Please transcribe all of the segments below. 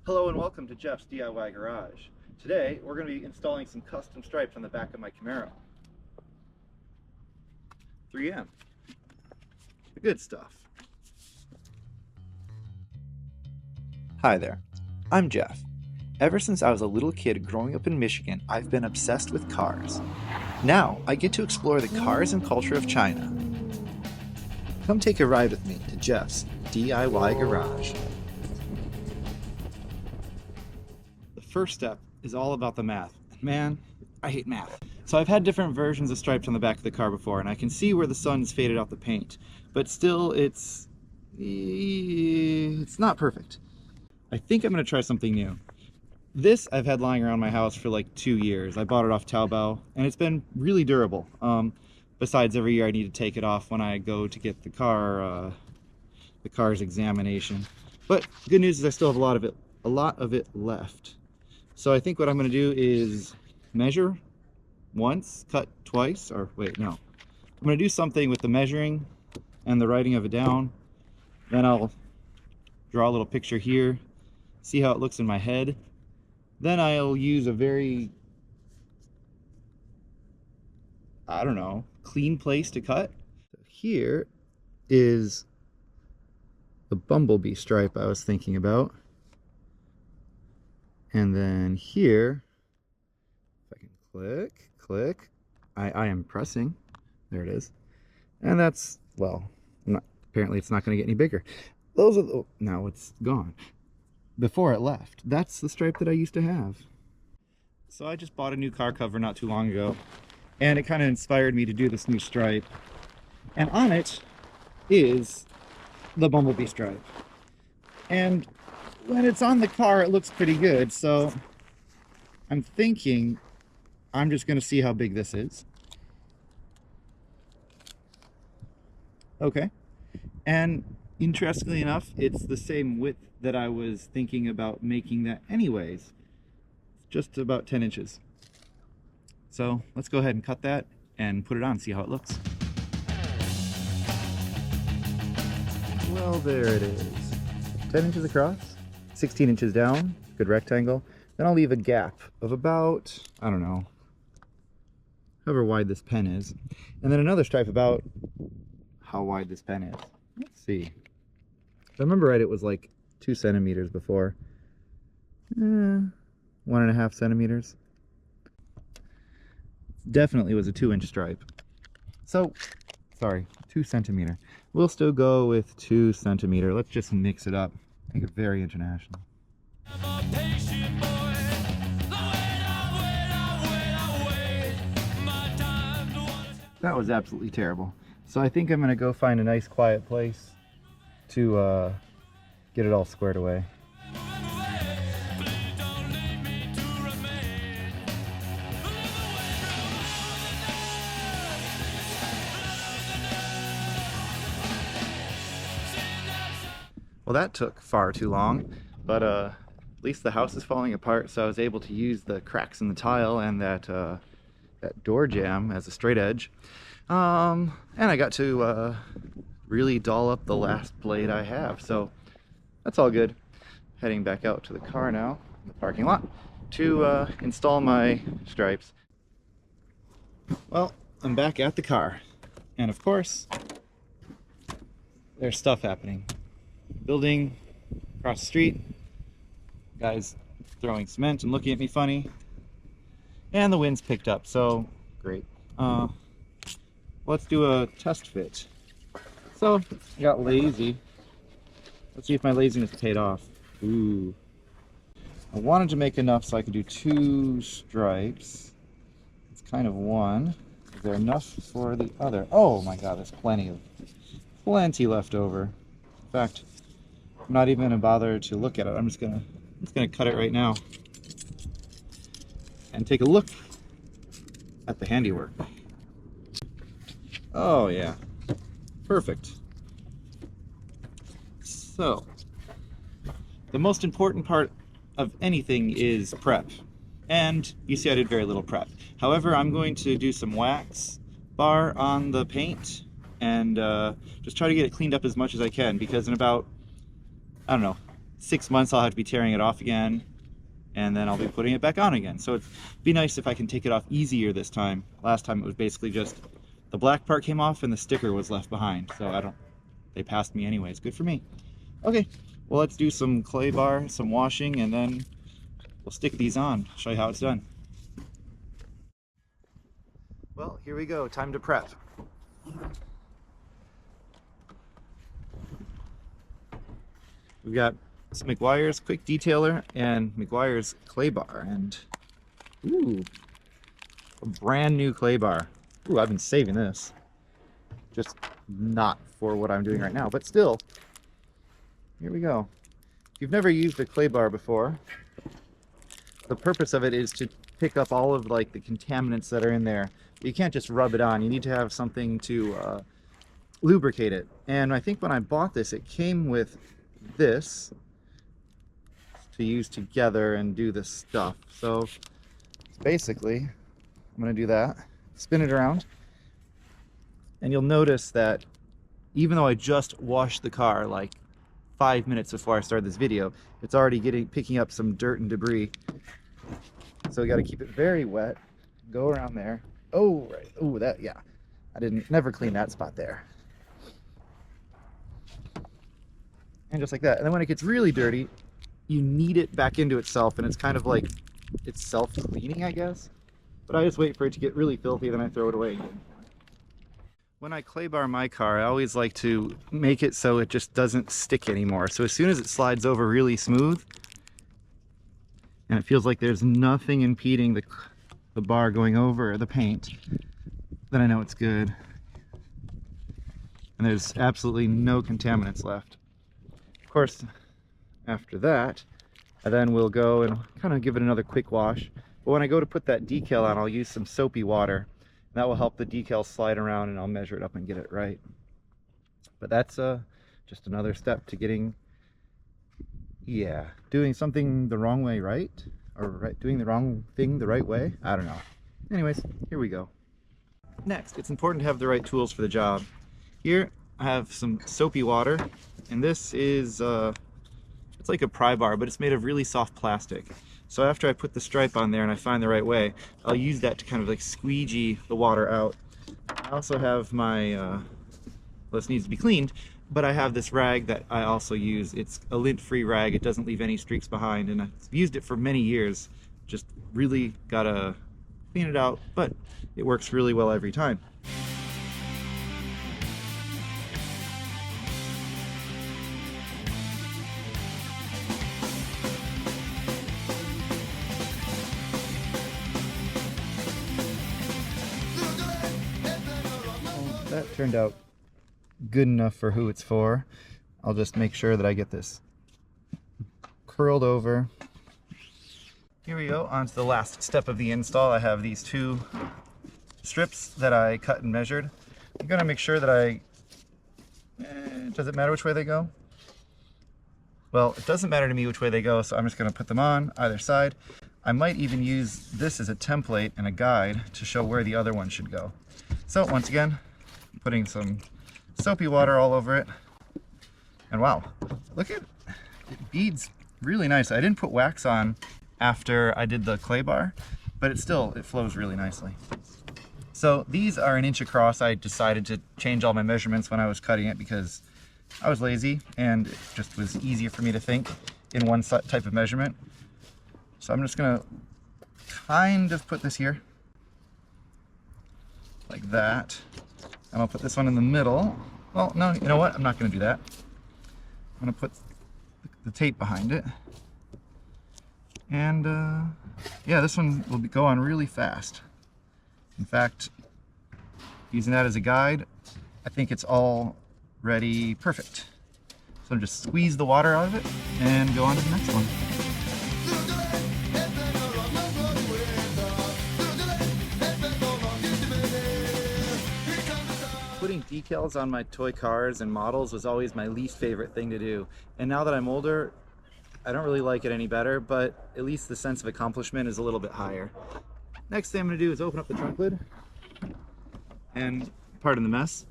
Hello and welcome to Jeff's DIY Garage. Today we're going to be installing some custom stripes on the back of my Camaro. 3M. The good stuff. Hi there, I'm Jeff. Ever since I was a little kid growing up in Michigan, I've been obsessed with cars. Now I get to explore the cars and culture of China. Come take a ride with me to Jeff's DIY Garage. The first step is all about the math. Man, I hate math. So I've had different versions of stripes on the back of the car before, and I can see where the sun's faded out the paint, but still it's not perfect. I think I'm going to try something new. This I've had lying around my house for like 2 years. I bought it off Taobao, and it's been really durable. Besides, every year I need to take it off when I go to get the car's examination. But good news is I still have a lot of it left. So I think what I'm going to do is measure once, cut twice, or wait, no. I'm going to do something with the measuring and the writing of it down. Then I'll draw a little picture here, see how it looks in my head. Then I'll use a very, I don't know, clean place to cut. Here is the bumblebee stripe I was thinking about. And then here, if I can click, I am pressing, there it is. And that's, well, apparently it's not going to get any bigger. Those are the, now it's gone. Before it left, that's the stripe that I used to have. So I just bought a new car cover not too long ago, and it kind of inspired me to do this new stripe. And on it is the bumblebee stripe. And when it's on the car, it looks pretty good, so I'm thinking I'm just going to see how big this is. Okay. And interestingly enough, it's the same width that I was thinking about making that anyways. Just about 10 inches. So let's go ahead and cut that and put it on, see how it looks. Well, there it is. 10 inches across, 16 inches down, good rectangle. Then I'll leave a gap of about, I don't know, however wide this pen is. And then another stripe about how wide this pen is. Let's see. If I remember right, it was like 2 centimeters before. 1.5 centimeters. Definitely was a 2-inch stripe. So, sorry, 2 centimeter. We'll still go with 2 centimeter. Let's just mix it up. Make it very international. That was absolutely terrible. So I think I'm gonna go find a nice quiet place to get it all squared away. Well, that took far too long, but at least the house is falling apart, so I was able to use the cracks in the tile and that door jamb as a straight edge. And I got to really doll up the last blade I have, so that's all good. Heading back out to the car now, the parking lot, to install my stripes. Well, I'm back at the car, and of course, there's stuff happening. Building across the street, guys throwing cement and looking at me funny, and the wind's picked up, so great. Let's do a test fit. So I got lazy. Let's see if my laziness paid off. Ooh, I wanted to make enough so I could do 2 stripes. It's kind of one. Is there enough for the other? Oh my god, there's plenty left over. In fact, I'm not even gonna bother to look at it. I'm just gonna cut it right now and take a look at the handiwork. Oh yeah, perfect. So, the most important part of anything is prep. And you see I did very little prep. However, I'm going to do some wax bar on the paint and just try to get it cleaned up as much as I can, because in about, I don't know, 6 months I'll have to be tearing it off again, and then I'll be putting it back on again. So it'd be nice if I can take it off easier this time. Last time it was basically just the black part came off and the sticker was left behind. So they passed me anyways. Good for me. Okay, well, let's do some clay bar, some washing, and then we'll stick these on. Show you how it's done. Well, here we go. Time to prep. We've got some McGuire's quick detailer and McGuire's clay bar, and ooh, a brand new clay bar. Ooh, I've been saving this. Just not for what I'm doing right now, but still. Here we go. If you've never used a clay bar before, the purpose of it is to pick up all of like the contaminants that are in there. You can't just rub it on. You need to have something to lubricate it. And I think when I bought this, it came with this to use together and do this stuff. So basically, I'm going to do that, spin it around, and you'll notice that even though I just washed the car like 5 minutes before I started this video, it's already picking up some dirt and debris. So we got to keep it very wet. Go around there. Oh, right. Oh, that, yeah. I never clean that spot there. And just like that. And then when it gets really dirty, you knead it back into itself, and it's kind of like it's self-cleaning, I guess. But I just wait for it to get really filthy, then I throw it away again. When I clay bar my car, I always like to make it so it just doesn't stick anymore. So as soon as it slides over really smooth, and it feels like there's nothing impeding the bar going over the paint, then I know it's good. And there's absolutely no contaminants left. Of course, after that, I then will go and kind of give it another quick wash. But when I go to put that decal on, I'll use some soapy water. That will help the decal slide around, and I'll measure it up and get it right. But that's just another step to getting, doing something the wrong way right? Or doing the wrong thing the right way? I don't know. Anyways, here we go. Next, it's important to have the right tools for the job. Here, I have some soapy water, and this is, it's like a pry bar, but it's made of really soft plastic. So after I put the stripe on there and I find the right way, I'll use that to kind of like squeegee the water out. I also have my, well, this needs to be cleaned, but I have this rag that I also use. It's a lint-free rag. It doesn't leave any streaks behind, and I've used it for many years. Just really gotta clean it out, but it works really well every time. That turned out good enough for who it's for. I'll just make sure that I get this curled over. Here we go, on to the last step of the install. I have these two strips that I cut and measured. I'm gonna make sure that does it matter which way they go? Well, it doesn't matter to me which way they go, so I'm just gonna put them on either side. I might even use this as a template and a guide to show where the other one should go. So once again, putting some soapy water all over it, and wow, look at it, beads really nice. I didn't put wax on after I did the clay bar, but it flows really nicely. So these are 1 inch across. I decided to change all my measurements when I was cutting it because I was lazy and it just was easier for me to think in one type of measurement. So I'm just gonna kind of put this here like that. And I'll put this one in the middle. Well, no, you know what? I'm not going to do that. I'm going to put the tape behind it. And yeah, this one will go on really fast. In fact, using that as a guide, I think it's already perfect. So I'm just squeeze the water out of it and go on to the next one. Putting decals on my toy cars and models was always my least favorite thing to do. And now that I'm older, I don't really like it any better, but at least the sense of accomplishment is a little bit higher. Next thing I'm going to do is open up the trunk lid and, pardon the mess,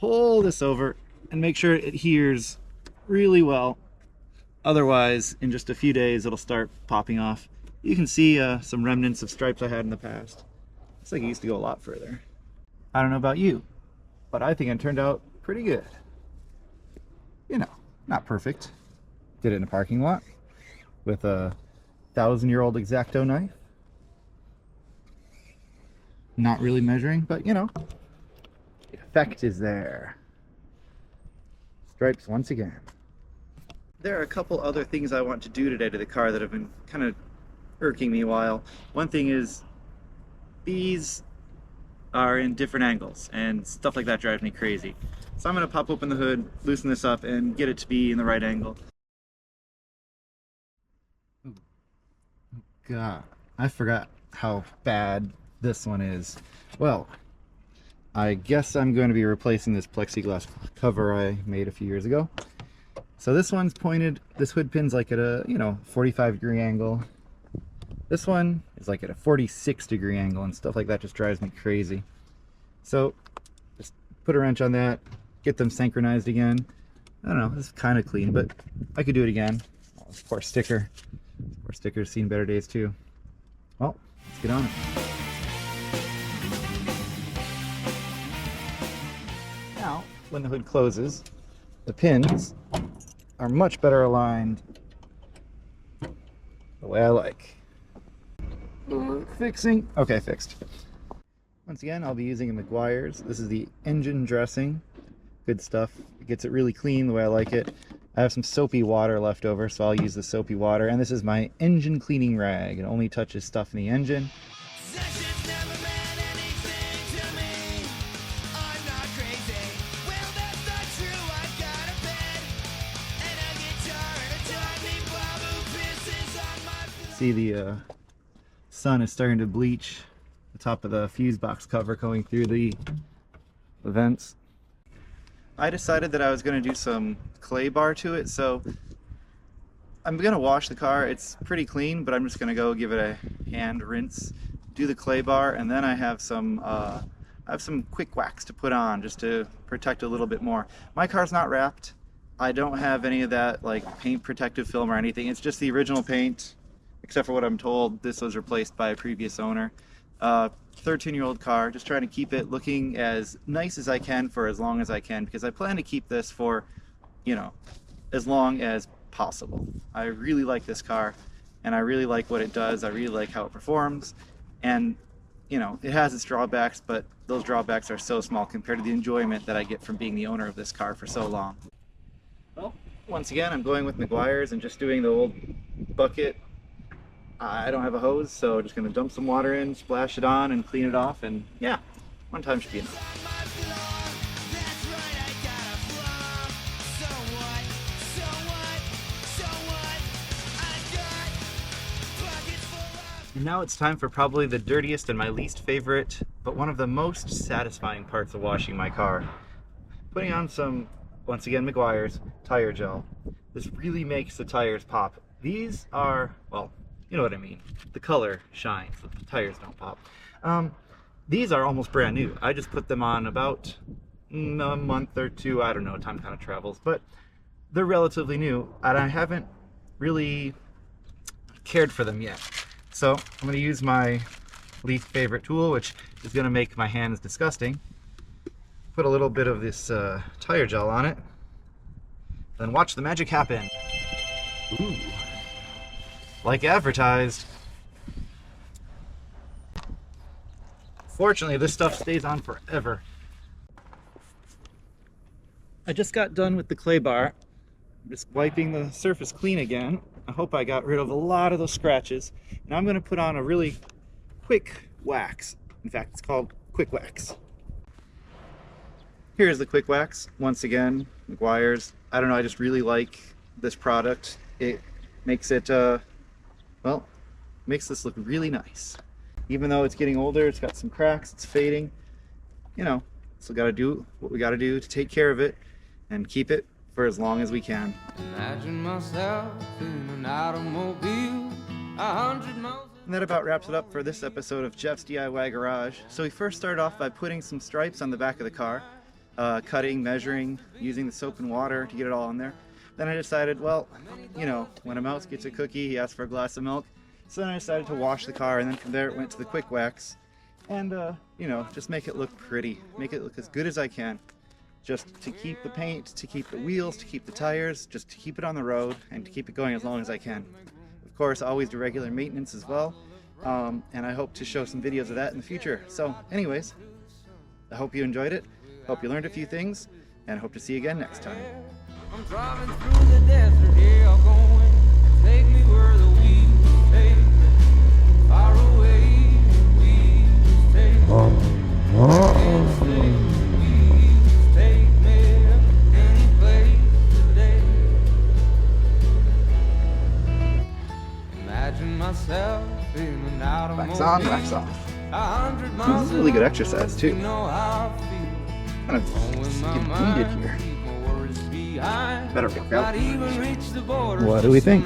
pull this over and make sure it adheres really well Otherwise, in just a few days, it'll start popping off. You can see some remnants of stripes I had in the past. Looks like it used to go a lot further. I don't know about you, but I think it turned out pretty good. You know, not perfect. Did it in a parking lot with a 1,000-year-old X-Acto knife. Not really measuring, but you know, the effect is there. Stripes once again. There are a couple other things I want to do today to the car that have been kind of irking me a while. One thing is these are in different angles and stuff like that drives me crazy. So I'm going to pop open the hood, loosen this up, and get it to be in the right angle. Oh God, I forgot how bad this one is. Well, I guess I'm going to be replacing this plexiglass cover I made a few years ago. So this one's pointed, this hood pin's like at a, 45-degree angle. This one is like at a 46-degree angle, and stuff like that just drives me crazy. So just put a wrench on that, get them synchronized again. I don't know, this is kind of clean, but I could do it again. Oh, this poor sticker. This poor sticker's seen better days too. Well, let's get on it. Now, when the hood closes, the pins are much better aligned the way I like. Fixing. Okay, fixed. Once again, I'll be using a Meguiar's. This is the engine dressing. Good stuff. It gets it really clean the way I like it. I have some soapy water left over, so I'll use the soapy water. And this is my engine cleaning rag. It only touches stuff in the engine. See, the sun is starting to bleach the top of the fuse box cover going through the vents. I decided that I was going to do some clay bar to it, so I'm going to wash the car. It's pretty clean, but I'm just going to go give it a hand rinse, do the clay bar, and then I have some quick wax to put on just to protect a little bit more. My car's not wrapped. I don't have any of that like paint protective film or anything. It's just the original paint. Except for what I'm told, this was replaced by a previous owner. 13-year-old car, just trying to keep it looking as nice as I can for as long as I can, because I plan to keep this for, as long as possible. I really like this car, and I really like what it does. I really like how it performs, and, it has its drawbacks, but those drawbacks are so small compared to the enjoyment that I get from being the owner of this car for so long. Well, once again, I'm going with Meguiar's and just doing the old bucket. I don't have a hose, so just gonna dump some water in, splash it on, and clean it off, and yeah, one time should be enough. And now it's time for probably the dirtiest and my least favorite, but one of the most satisfying parts of washing my car. Putting on some, once again, Meguiar's tire gel. This really makes the tires pop. These are, well, you know what I mean. The color shines, but the tires don't pop. These are almost brand new. I just put them on about a month or two. I don't know, time kind of travels, but they're relatively new, and I haven't really cared for them yet. So I'm going to use my least favorite tool, which is going to make my hands disgusting. Put a little bit of this tire gel on it, then watch the magic happen. Ooh. Like advertised. Fortunately, this stuff stays on forever. I just got done with the clay bar. I'm just wiping the surface clean again. I hope I got rid of a lot of those scratches. Now I'm going to put on a really quick wax. In fact, it's called quick wax. Here's the quick wax. Once again, Meguiar's. I don't know, I just really like this product. It makes it well, makes this look really nice. Even though it's getting older, it's got some cracks, it's fading. Still gotta do what we gotta do to take care of it and keep it for as long as we can. Imagine myself in an automobile, 100 miles. And that about wraps it up for this episode of Jeff's DIY Garage. So we first started off by putting some stripes on the back of the car, cutting, measuring, using the soap and water to get it all in there. then I decided, well, you know, when a mouse gets a cookie, he asks for a glass of milk. So then I decided to wash the car, and then from there it went to the quick wax. And, you know, just make it look pretty. Make it look as good as I can. Just to keep the paint, to keep the wheels, to keep the tires, just to keep it on the road, and to keep it going as long as I can. Of course, always do regular maintenance as well. And I hope to show some videos of that in the future. So anyways, I hope you enjoyed it. Hope you learned a few things, and hope to see you again next time. I'm driving through the desert, yeah, I'm going. Take me where the wheels take me. Far away, wheels take me. Wheels take me any place today. Imagine myself in and out of Wax on, wax off. 100 miles. This is really good exercise too. You know how I feel. Kind of getting heated here. Better work out. What do we think?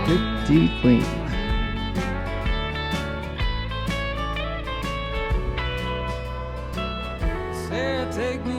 Pretty clean. Say, take me